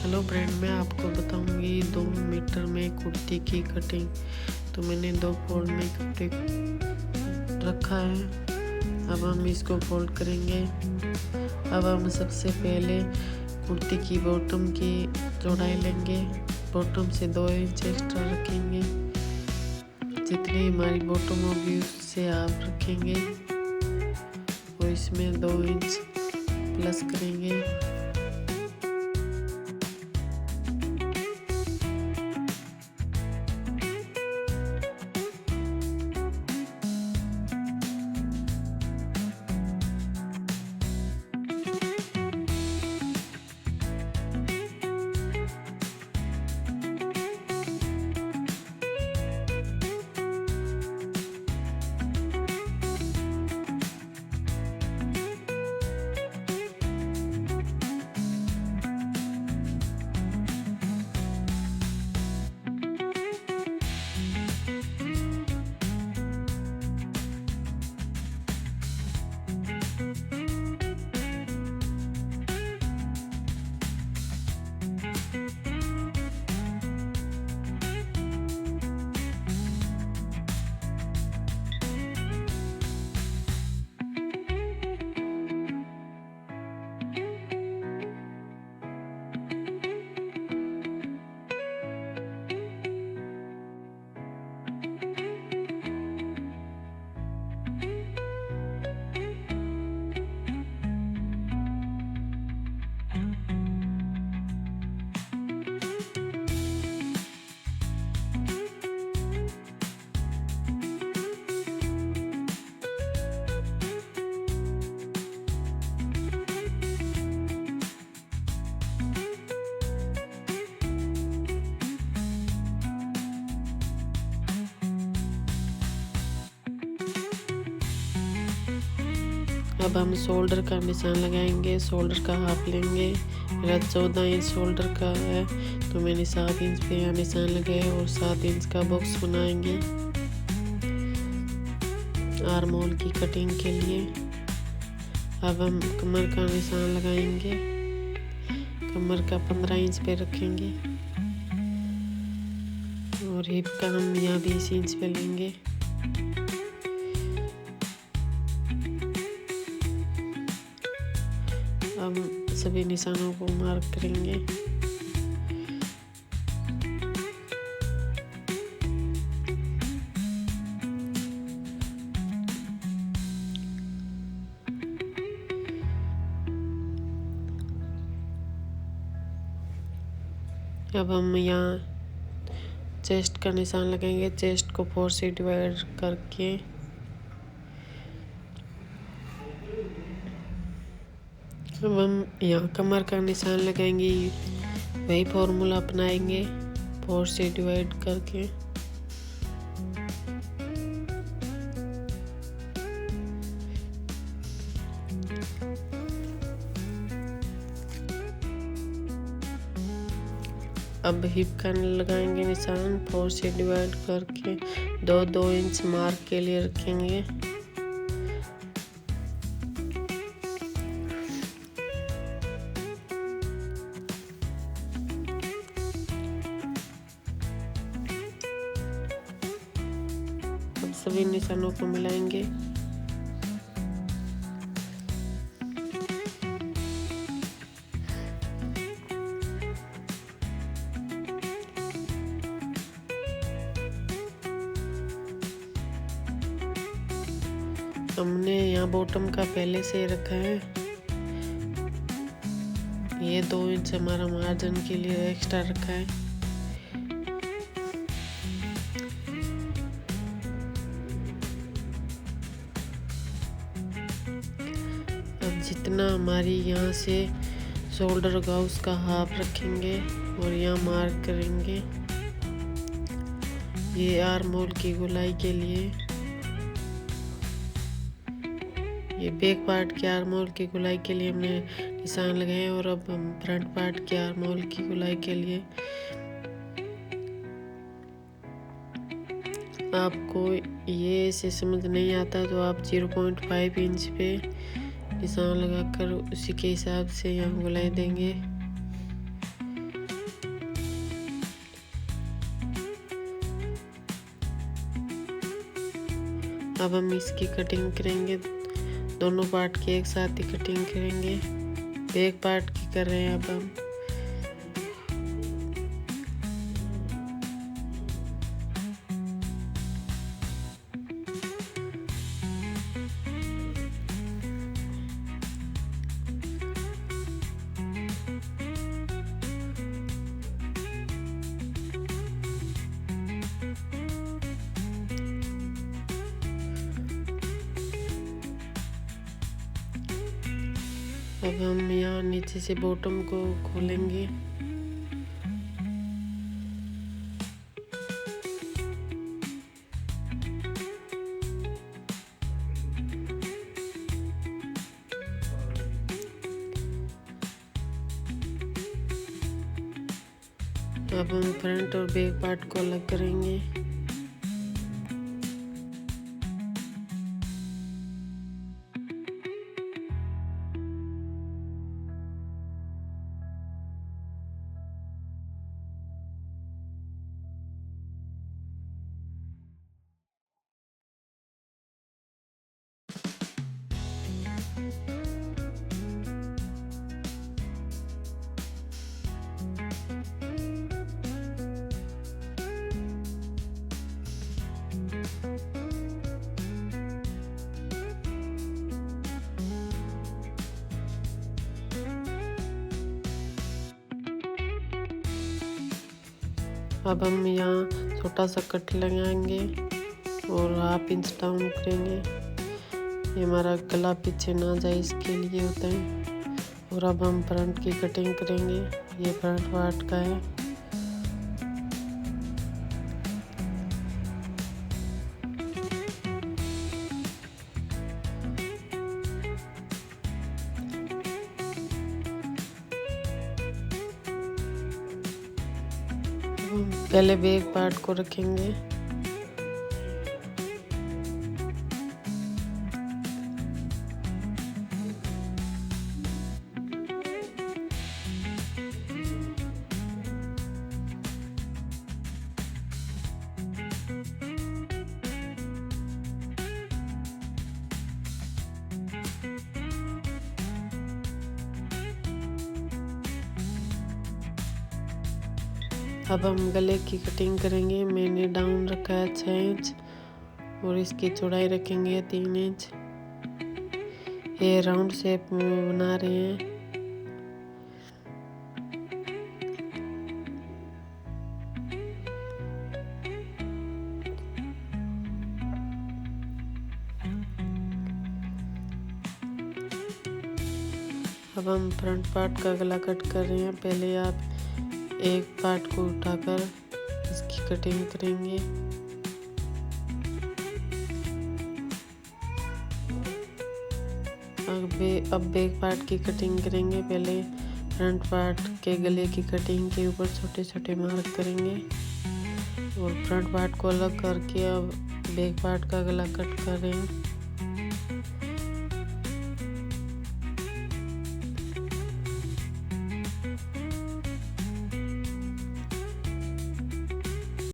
Hello friend, मैं आपको बताऊंगी 2 मीटर में कुर्ती की कटिंग। तो मैंने 2 फोल्ड में कपड़े रखा है। अब हम इसको फोल्ड करेंगे। अब हम सबसे पहले कुर्ती की बॉटम की चौड़ाई लेंगे। बॉटम से 2 इंच एक्स्ट्रा रखेंगे। जितनी हमारी बॉटम होगी उससे आप रखेंगे और इसमें 2 इंच प्लस करेंगे। अब हम शोल्डर का निशान लगाएंगे। शोल्डर का हाफ लेंगे। मेरा 14 इंच शोल्डर का है तो मैंने 7 इंच पे यहाँ निशान लगाया और 7 इंच का बॉक्स बनाएंगे आर्म होल की कटिंग के लिए। अब हम कमर का निशान लगाएंगे। कमर का 15 इंच पे रखेंगे और हिप का हम यहाँ 20 इंच पे लेंगे। अब सभी निशानों को मार्क करेंगे। अब हम यहाँ चेस्ट का निशान लगाएंगे। चेस्ट को 4 से डिवाइड करके अब हम यहाँ कमर का निशान लगाएंगे। वही फॉर्मूला अपनाएंगे 4 से डिवाइड करके। अब हिप का लगाएंगे निशान 4 से डिवाइड करके 2 इंच मार्क के लिए रखेंगे। अब सभी निशानों को मिलाएंगे। हमने यहाँ बॉटम का पहले से रखा है। ये 2 इंच हमारा मार्जिन के लिए एक्स्ट्रा रखा है। अब जितना हमारी यहाँ से शोल्डर होगा उसका हाफ रखेंगे और यहाँ मार्क करेंगे। ये आर्म होल की गोलाई के लिए, ये बैक पार्ट के आर्म होल की गोलाई के लिए हमने निशान लगाए और अब हम फ्रंट पार्ट के आर्म होल की गोलाई के लिए आपको ये ऐसे समझ नहीं आता तो आप 0.5 इंच पे निशान लगाकर उसी के हिसाब से यहाँ गोलाई देंगे। अब हम इसकी कटिंग करेंगे, दोनों पार्ट की एक साथ ही कटिंग करेंगे। बैक पार्ट की कर रहे हैं अब हम। अब हम यहाँ नीचे से बॉटम को खोलेंगे। अब हम फ्रंट और बैक पार्ट को अलग करेंगे। अब हम यहाँ छोटा सा कट लगाएंगे और 1/2 इंच डाउन करेंगे। ये हमारा गला पीछे ना जाए इसके लिए होता है। और अब हम फ्रंट की कटिंग करेंगे। ये फ्रंट पार्ट का है। पहले बैक पार्ट को रखेंगे। अब हम गले की कटिंग करेंगे। मैंने डाउन रखा है 6 इंच और इसकी चौड़ाई रखेंगे 3 इंच। ये राउंड शेप में बना रहे हैं। अब हम फ्रंट पार्ट का गला कट कर रहे हैं। पहले आप एक पार्ट को उठाकर इसकी कटिंग करेंगे। अब बैक पार्ट की कटिंग करेंगे। पहले फ्रंट पार्ट के गले की कटिंग के ऊपर छोटे छोटे मार्क करेंगे और फ्रंट पार्ट को अलग करके अब बैक पार्ट का गला कट कर रहे हैं।